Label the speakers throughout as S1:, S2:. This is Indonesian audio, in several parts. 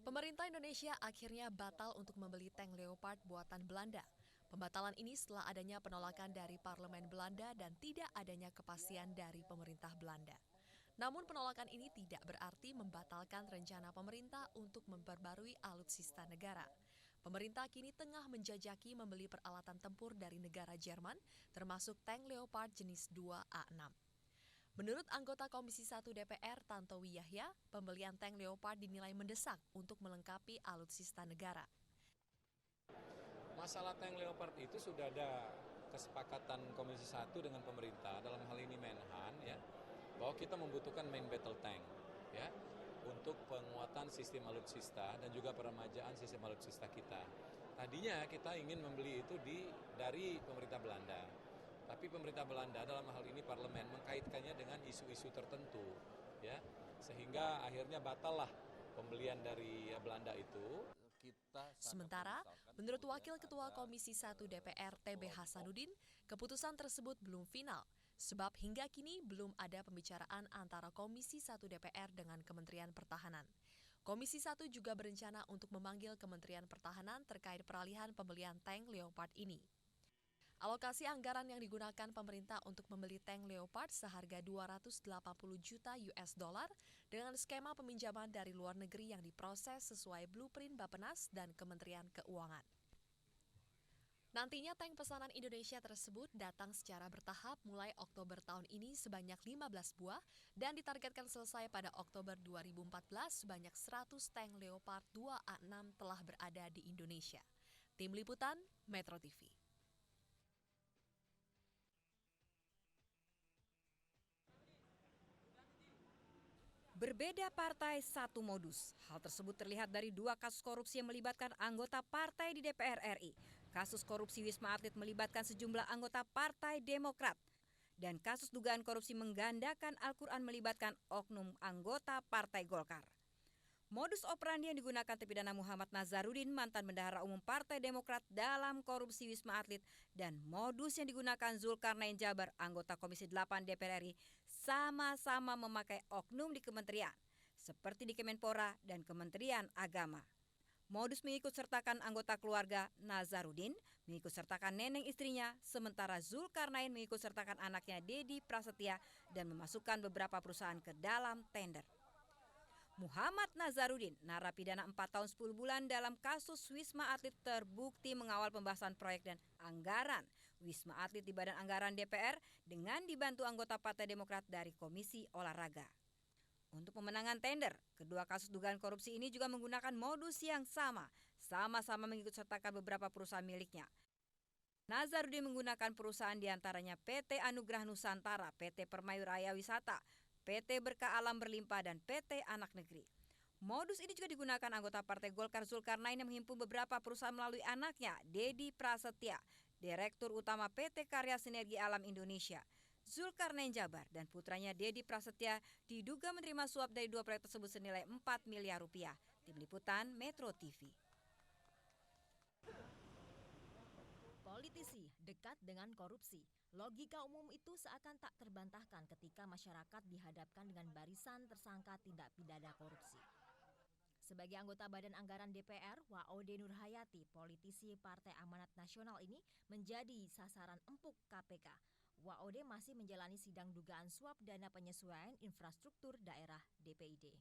S1: Pemerintah Indonesia akhirnya batal untuk membeli tank Leopard buatan Belanda. Pembatalan ini setelah adanya penolakan dari Parlemen Belanda dan tidak adanya kepastian dari pemerintah Belanda. Namun penolakan ini tidak berarti membatalkan rencana pemerintah untuk memperbarui alutsista negara. Pemerintah kini tengah menjajaki membeli peralatan tempur dari negara Jerman, termasuk tank Leopard jenis 2A6. Menurut anggota Komisi 1 DPR Tantowi Yahya, pembelian tank Leopard dinilai mendesak untuk melengkapi alutsista negara.
S2: Masalah tank Leopard itu sudah ada kesepakatan Komisi 1 dengan pemerintah, dalam hal ini Menhan, ya, bahwa kita membutuhkan main battle tank, ya, untuk penguatan sistem alutsista dan juga peremajaan sistem alutsista kita. Tadinya kita ingin membeli itu dari pemerintah Belanda, tapi pemerintah Belanda dalam hal ini parlemen mengkaitkannya dengan isu-isu tertentu, ya, sehingga akhirnya batal lah pembelian dari Belanda itu.
S1: Sementara, menurut Wakil Ketua Komisi 1 DPR TB Hasanuddin, keputusan tersebut belum final, sebab hingga kini belum ada pembicaraan antara Komisi 1 DPR dengan Kementerian Pertahanan. Komisi 1 juga berencana untuk memanggil Kementerian Pertahanan terkait peralihan pembelian tank Leopard ini. Alokasi anggaran yang digunakan pemerintah untuk membeli tank Leopard seharga 280 juta US dollar dengan skema peminjaman dari luar negeri yang diproses sesuai blueprint Bappenas dan Kementerian Keuangan. Nantinya tank pesanan Indonesia tersebut datang secara bertahap mulai Oktober tahun ini sebanyak 15 buah dan ditargetkan selesai pada Oktober 2014 sebanyak 100 tank Leopard 2A6 telah berada di Indonesia. Tim Liputan, Metro TV.
S3: Berbeda partai, satu modus. Hal tersebut terlihat dari dua kasus korupsi yang melibatkan anggota partai di DPR RI. Kasus korupsi Wisma Atlet melibatkan sejumlah anggota Partai Demokrat. Dan kasus dugaan korupsi menggandakan Al-Quran melibatkan oknum anggota Partai Golkar. Modus operandi yang digunakan terpidana Muhammad Nazarudin, mantan Bendahara Umum Partai Demokrat dalam korupsi Wisma Atlet, dan modus yang digunakan Zulkarnain Jabar, anggota Komisi 8 DPR RI, sama-sama memakai oknum di kementerian, seperti di Kemenpora dan Kementerian Agama. Modus mengikut sertakan anggota keluarga Nazarudin, mengikut sertakan neneng istrinya, sementara Zulkarnain mengikut sertakan anaknya Dedi Prasetya dan memasukkan beberapa perusahaan ke dalam tender. Muhammad Nazarudin, narapidana 4 tahun 10 bulan dalam kasus Wisma Atlet, terbukti mengawal pembahasan proyek dan anggaran Wisma Atlet di Badan Anggaran DPR dengan dibantu anggota Partai Demokrat dari Komisi Olahraga. Untuk pemenangan tender, kedua kasus dugaan korupsi ini juga menggunakan modus yang sama-sama mengikut sertakan beberapa perusahaan miliknya. Nazarudin menggunakan perusahaan diantaranya PT Anugrah Nusantara, PT Permayuraya Wisata, PT Berkah Alam Berlimpah, dan PT Anak Negeri. Modus ini juga digunakan anggota Partai Golkar Zulkarnain yang menghimpun beberapa perusahaan melalui anaknya, Dedi Prasetya, Direktur Utama PT Karya Sinergi Alam Indonesia. Zulkarnain Jabar dan putranya Dedi Prasetya diduga menerima suap dari dua proyek tersebut senilai 4 miliar rupiah. Tim Liputan, Metro TV.
S4: Politisi dekat dengan korupsi. Logika umum itu seakan tak terbantahkan ketika masyarakat dihadapkan dengan barisan tersangka tindak pidana korupsi. Sebagai anggota Badan Anggaran DPR, Waode Nurhayati, politisi Partai Amanat Nasional ini menjadi sasaran empuk KPK. Waode masih menjalani sidang dugaan suap dana penyesuaian infrastruktur daerah DPID.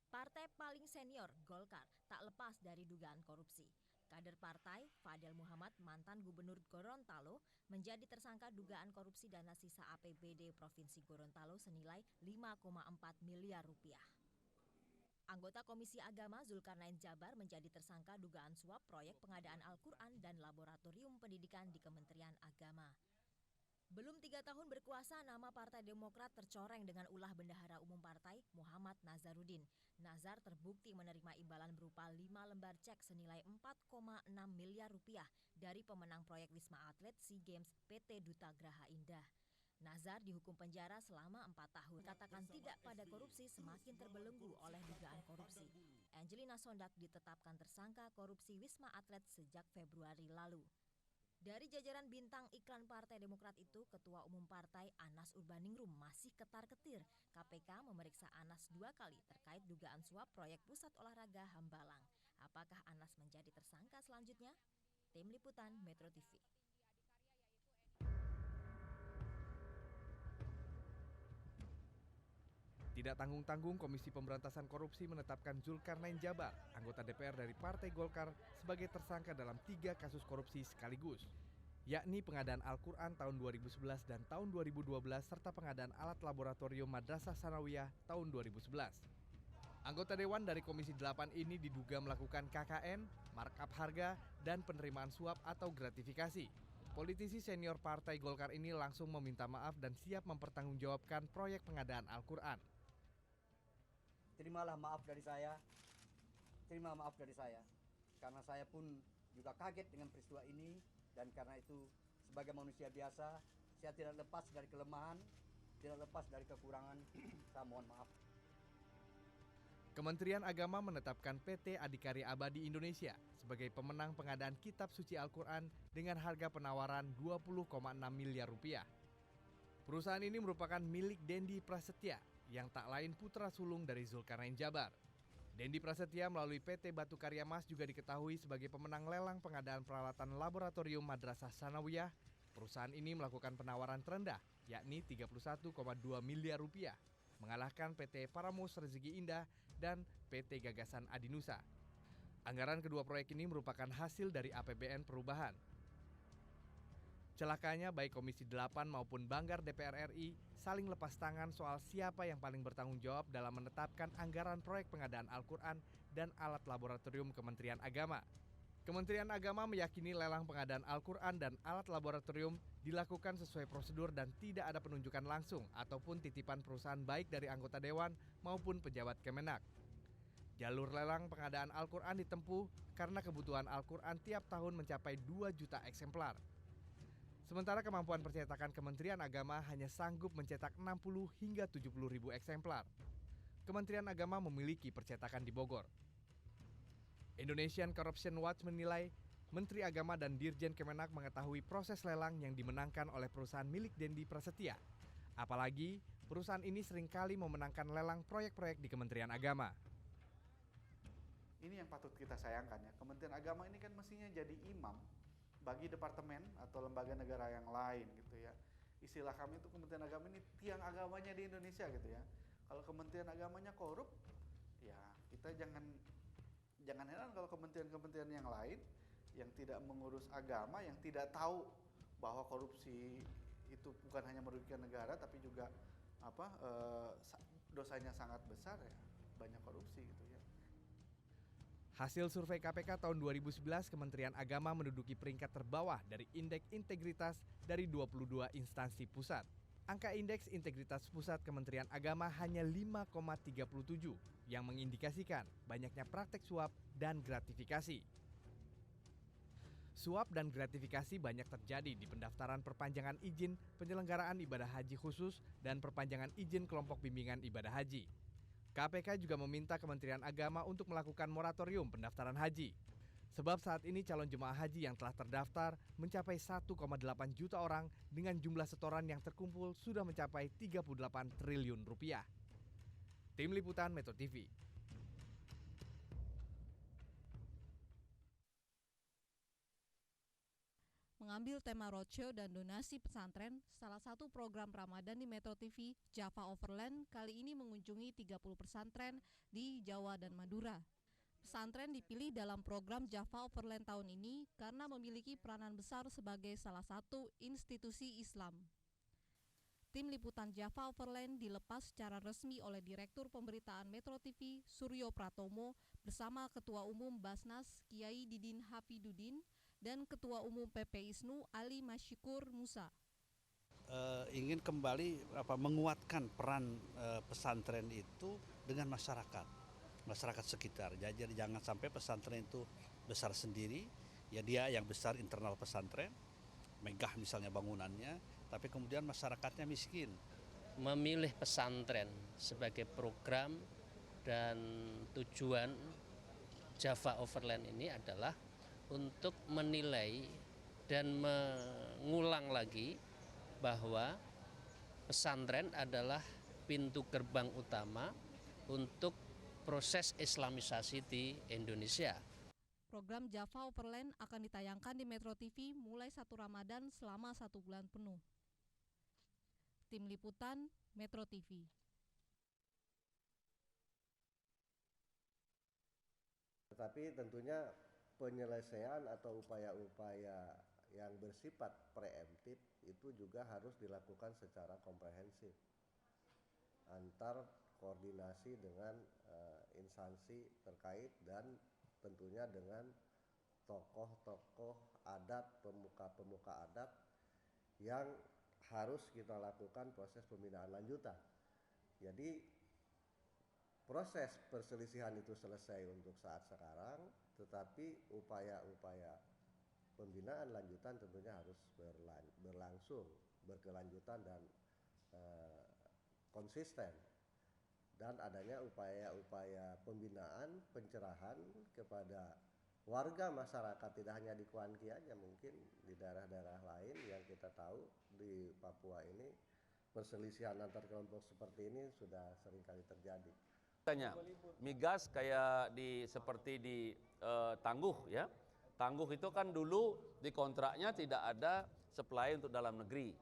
S4: Partai paling senior, Golkar, tak lepas dari dugaan korupsi. Kader partai, Fadel Muhammad, mantan Gubernur Gorontalo, menjadi tersangka dugaan korupsi dana sisa APBD Provinsi Gorontalo senilai 5,4 miliar rupiah. Anggota Komisi Agama Zulkarnain Jabar menjadi tersangka dugaan suap proyek pengadaan Al-Quran dan laboratorium pendidikan di Kementerian Agama. Belum 3 tahun berkuasa, nama Partai Demokrat tercoreng dengan ulah Bendahara Umum Partai Muhammad Nazarudin. Nazar terbukti menerima imbalan berupa 5 lembar cek senilai 4,6 miliar rupiah dari pemenang proyek Wisma Atlet SEA Games PT Duta Graha Indah. Nazar dihukum penjara selama 4 tahun. Katakan tidak pada korupsi semakin terbelenggu oleh dugaan korupsi. Angelina Sondak ditetapkan tersangka korupsi Wisma Atlet sejak Februari lalu. Dari jajaran bintang iklan Partai Demokrat itu, Ketua Umum Partai Anas Urbaningrum masih ketar-ketir. KPK memeriksa Anas 2 kali terkait dugaan suap proyek pusat olahraga Hambalang. Apakah Anas menjadi tersangka selanjutnya? Tim Liputan Metro TV.
S5: Tidak tanggung-tanggung, Komisi Pemberantasan Korupsi menetapkan Zulkarnain Jabar, anggota DPR dari Partai Golkar, sebagai tersangka dalam 3 kasus korupsi sekaligus, yakni pengadaan Al-Quran tahun 2011 dan tahun 2012 serta pengadaan alat laboratorium Madrasah Sanawiyah tahun 2011. Anggota Dewan dari Komisi 8 ini diduga melakukan KKN, markup harga, dan penerimaan suap atau gratifikasi. Politisi senior Partai Golkar ini langsung meminta maaf dan siap mempertanggungjawabkan proyek pengadaan Al-Quran.
S6: Terimalah maaf dari saya, terima maaf dari saya, karena saya pun juga kaget dengan peristiwa ini, dan karena itu sebagai manusia biasa, saya tidak lepas dari kelemahan, tidak lepas dari kekurangan, saya mohon maaf.
S5: Kementerian Agama menetapkan PT Adikarya Abadi Indonesia sebagai pemenang pengadaan kitab suci Al-Quran dengan harga penawaran 20,6 miliar rupiah. Perusahaan ini merupakan milik Dendi Prasetya, yang tak lain putra sulung dari Zulkarnain Jabar. Dendi Prasetya melalui PT Batu Karya Mas juga diketahui sebagai pemenang lelang pengadaan peralatan laboratorium Madrasah Sanawiyah. Perusahaan ini melakukan penawaran terendah, yakni 31,2 miliar rupiah, mengalahkan PT Paramos Rezeki Indah dan PT Gagasan Adinusa. Anggaran kedua proyek ini merupakan hasil dari APBN Perubahan. Celakanya baik Komisi 8 maupun Banggar DPR RI saling lepas tangan soal siapa yang paling bertanggung jawab dalam menetapkan anggaran proyek pengadaan Al-Quran dan alat laboratorium Kementerian Agama. Kementerian Agama meyakini lelang pengadaan Al-Quran dan alat laboratorium dilakukan sesuai prosedur dan tidak ada penunjukan langsung ataupun titipan perusahaan baik dari anggota Dewan maupun pejabat Kemenak. Jalur lelang pengadaan Al-Quran ditempuh karena kebutuhan Al-Quran tiap tahun mencapai 2 juta eksemplar. Sementara kemampuan percetakan Kementerian Agama hanya sanggup mencetak 60 hingga 70 ribu eksemplar. Kementerian Agama memiliki percetakan di Bogor. Indonesian Corruption Watch menilai Menteri Agama dan Dirjen Kemenak mengetahui proses lelang yang dimenangkan oleh perusahaan milik Dendi Prasetya. Apalagi perusahaan ini seringkali memenangkan lelang proyek-proyek di Kementerian Agama.
S7: Ini yang patut kita sayangkan ya. Kementerian Agama ini kan mestinya jadi imam bagi departemen atau lembaga negara yang lain gitu ya. Istilah kami itu Kementerian Agama ini tiang agamanya di Indonesia gitu ya. Kalau Kementerian Agamanya korup, ya kita jangan heran kalau kementerian-kementerian yang lain yang tidak mengurus agama, yang tidak tahu bahwa korupsi itu bukan hanya merugikan negara tapi juga dosanya sangat besar ya, banyak korupsi gitu ya.
S5: Hasil survei KPK tahun 2011, Kementerian Agama menduduki peringkat terbawah dari Indeks Integritas dari 22 instansi pusat. Angka Indeks Integritas Pusat Kementerian Agama hanya 5,37 yang mengindikasikan banyaknya praktek suap dan gratifikasi. Suap dan gratifikasi banyak terjadi di pendaftaran perpanjangan izin penyelenggaraan ibadah haji khusus dan perpanjangan izin kelompok bimbingan ibadah haji. KPK juga meminta Kementerian Agama untuk melakukan moratorium pendaftaran haji. Sebab saat ini calon jemaah haji yang telah terdaftar mencapai 1,8 juta orang dengan jumlah setoran yang terkumpul sudah mencapai 38 triliun rupiah. Tim Liputan Metro TV.
S8: Mengambil tema roadshow dan donasi pesantren, salah satu program Ramadan di Metro TV, Java Overland, kali ini mengunjungi 30 pesantren di Jawa dan Madura. Pesantren dipilih dalam program Java Overland tahun ini karena memiliki peranan besar sebagai salah satu institusi Islam. Tim Liputan Java Overland dilepas secara resmi oleh Direktur Pemberitaan Metro TV, Suryo Pratomo, bersama Ketua Umum Basnas, Kiai Didin Hafidudin, dan Ketua Umum PPISNU Ali Masyikur Musa.
S9: Ingin kembali menguatkan peran pesantren itu dengan masyarakat sekitar. Jadi jangan sampai pesantren itu besar sendiri, ya dia yang besar internal pesantren, megah misalnya bangunannya, tapi kemudian masyarakatnya miskin.
S10: Memilih pesantren sebagai program dan tujuan Java Overland ini adalah untuk menilai dan mengulang lagi bahwa pesantren adalah pintu gerbang utama untuk proses islamisasi di Indonesia.
S8: Program Java Overland akan ditayangkan di Metro TV mulai 1 Ramadan selama 1 bulan penuh. Tim Liputan Metro TV.
S11: Tetapi tentunya penyelesaian atau upaya-upaya yang bersifat preemptif itu juga harus dilakukan secara komprehensif antar koordinasi dengan instansi terkait dan tentunya dengan tokoh-tokoh adat, pemuka-pemuka adat yang harus kita lakukan proses pembinaan lanjutan. Jadi proses perselisihan itu selesai untuk saat sekarang, tetapi upaya-upaya pembinaan lanjutan tentunya harus berlangsung, berkelanjutan dan konsisten. Dan adanya upaya-upaya pembinaan, pencerahan kepada warga masyarakat, tidak hanya di Kuanki aja, mungkin di daerah-daerah lain yang kita tahu di Papua ini perselisihan antar kelompok seperti ini sudah seringkali terjadi.
S12: Migas kayak seperti di Tangguh ya. Tangguh itu kan dulu di kontraknya tidak ada supply untuk dalam negeri.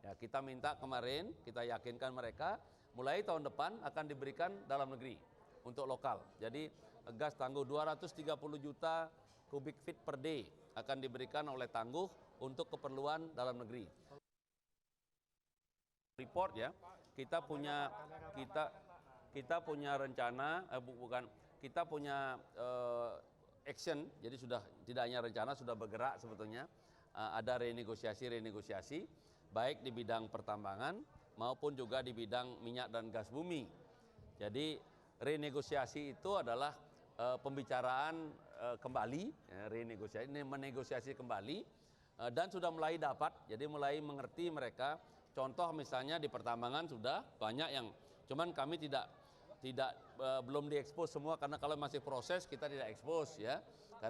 S12: Ya, kita minta kemarin, kita yakinkan mereka mulai tahun depan akan diberikan dalam negeri untuk lokal. Jadi gas Tangguh 230 juta kubik feet per day akan diberikan oleh Tangguh untuk keperluan dalam negeri. Report ya, kita punya rencana, kita punya action, jadi sudah tidak hanya rencana, sudah bergerak sebetulnya. Ada renegosiasi, baik di bidang pertambangan maupun juga di bidang minyak dan gas bumi. Jadi renegosiasi itu adalah pembicaraan kembali, menegosiasi kembali, dan sudah mulai dapat, jadi mulai mengerti mereka. Contoh misalnya di pertambangan sudah banyak yang, cuman kami belum diekspos semua karena kalau masih proses kita tidak ekspos ya.